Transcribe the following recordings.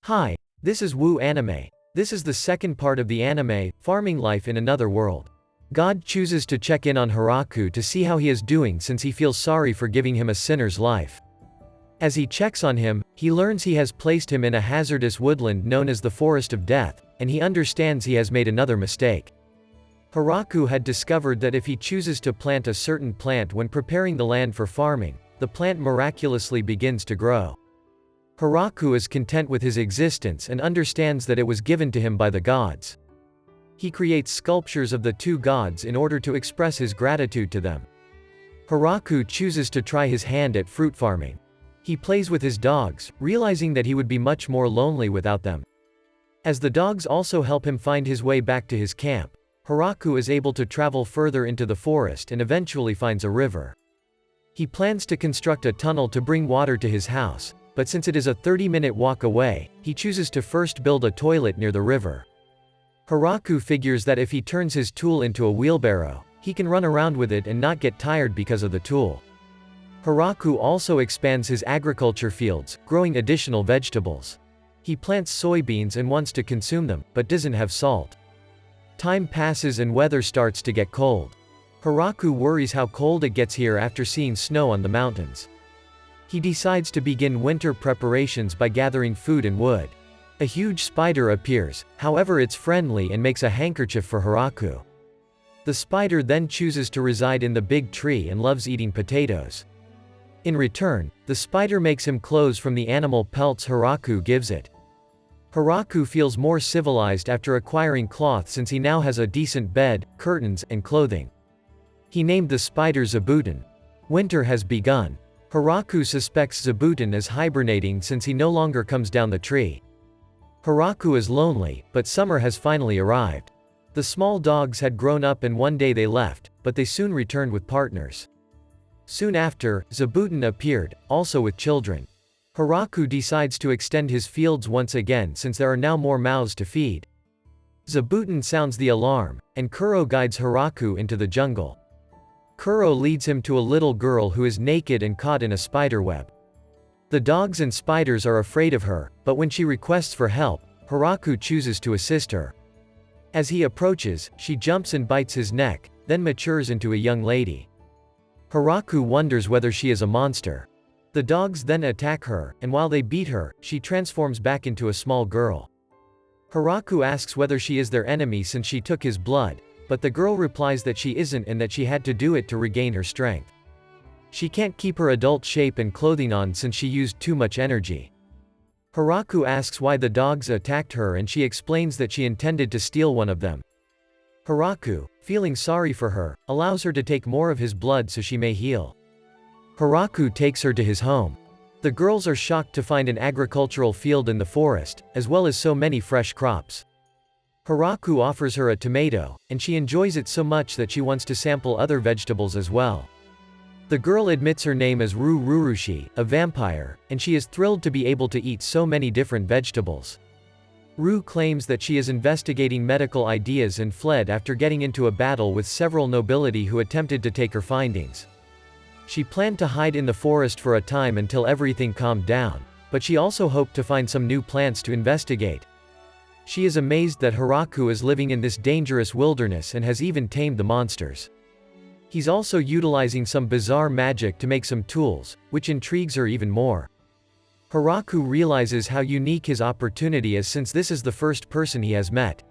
Hi, this is WUAnime. This is the second part of the anime, Farming Life in Another World. God chooses to check in on Hiraku to see how he is doing since he feels sorry for giving him a sinner's life. As he checks on him, he learns he has placed him in a hazardous woodland known as the Forest of Death, and he understands he has made another mistake. Hiraku had discovered that if he chooses to plant a certain plant when preparing the land for farming, the plant miraculously begins to grow. Hiraku is content with his existence and understands that it was given to him by the gods. He creates sculptures of the two gods in order to express his gratitude to them. Hiraku chooses to try his hand at fruit farming. He plays with his dogs, realizing that he would be much more lonely without them. As the dogs also help him find his way back to his camp, Hiraku is able to travel further into the forest and eventually finds a river. He plans to construct a tunnel to bring water to his house, but since it is a 30-minute walk away, he chooses to first build a toilet near the river. Hiraku figures that if he turns his tool into a wheelbarrow, he can run around with it and not get tired because of the tool. Hiraku also expands his agriculture fields, growing additional vegetables. He plants soybeans and wants to consume them, but doesn't have salt. Time passes and weather starts to get cold. Hiraku worries how cold it gets here after seeing snow on the mountains. He decides to begin winter preparations by gathering food and wood. A huge spider appears, however it's friendly and makes a handkerchief for Hiraku. The spider then chooses to reside in the big tree and loves eating potatoes. In return, the spider makes him clothes from the animal pelts Hiraku gives it. Hiraku feels more civilized after acquiring cloth since he now has a decent bed, curtains, and clothing. He named the spider Zabuton. Winter has begun. Hiraku suspects Zabuton is hibernating since he no longer comes down the tree. Hiraku is lonely, but summer has finally arrived. The small dogs had grown up and one day they left, but they soon returned with partners. Soon after, Zabuton appeared, also with children. Hiraku decides to extend his fields once again since there are now more mouths to feed. Zabuton sounds the alarm, and Kuro guides Hiraku into the jungle. Kuro leads him to a little girl who is naked and caught in a spiderweb. The dogs and spiders are afraid of her, but when she requests for help, Hiraku chooses to assist her. As he approaches, she jumps and bites his neck, then matures into a young lady. Hiraku wonders whether she is a monster. The dogs then attack her, and while they beat her, she transforms back into a small girl. Hiraku asks whether she is their enemy since she took his blood, but the girl replies that she isn't and that she had to do it to regain her strength. She can't keep her adult shape and clothing on since she used too much energy. Hiraku asks why the dogs attacked her and she explains that she intended to steal one of them. Hiraku, feeling sorry for her, allows her to take more of his blood so she may heal. Hiraku takes her to his home. The girls are shocked to find an agricultural field in the forest, as well as so many fresh crops. Hiraku offers her a tomato, and she enjoys it so much that she wants to sample other vegetables as well. The girl admits her name as Rurushi, a vampire, and she is thrilled to be able to eat so many different vegetables. Ru claims that she is investigating medical ideas and fled after getting into a battle with several nobility who attempted to take her findings. She planned to hide in the forest for a time until everything calmed down, but she also hoped to find some new plants to investigate. She is amazed that Hiraku is living in this dangerous wilderness and has even tamed the monsters. He's also utilizing some bizarre magic to make some tools, which intrigues her even more. Hiraku realizes how unique his opportunity is since this is the first person he has met.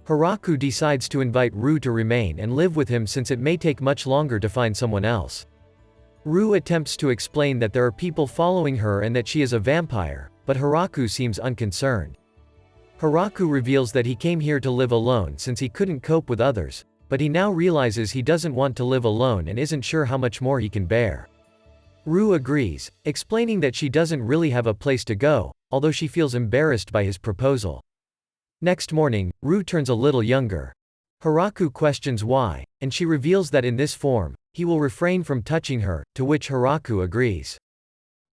Hiraku decides to invite Ru to remain and live with him since it may take much longer to find someone else. Ru attempts to explain that there are people following her and that she is a vampire, but Hiraku seems unconcerned. Hiraku reveals that he came here to live alone since he couldn't cope with others, but he now realizes he doesn't want to live alone and isn't sure how much more he can bear. Ru agrees, explaining that she doesn't really have a place to go, although she feels embarrassed by his proposal. Next morning, Ru turns a little younger. Hiraku questions why, and she reveals that in this form, he will refrain from touching her, to which Hiraku agrees.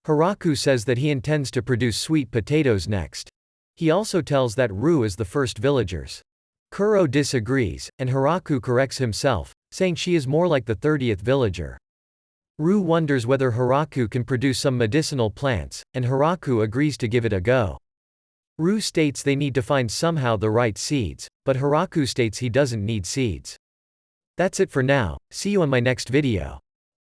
Hiraku says that he intends to produce sweet potatoes next. He also tells that Ru is the first villagers. Kuro disagrees, and Hiraku corrects himself, saying she is more like the 30th villager. Ru wonders whether Hiraku can produce some medicinal plants, and Hiraku agrees to give it a go. Ru states they need to find somehow the right seeds, but Hiraku states he doesn't need seeds. That's it for now, see you on my next video.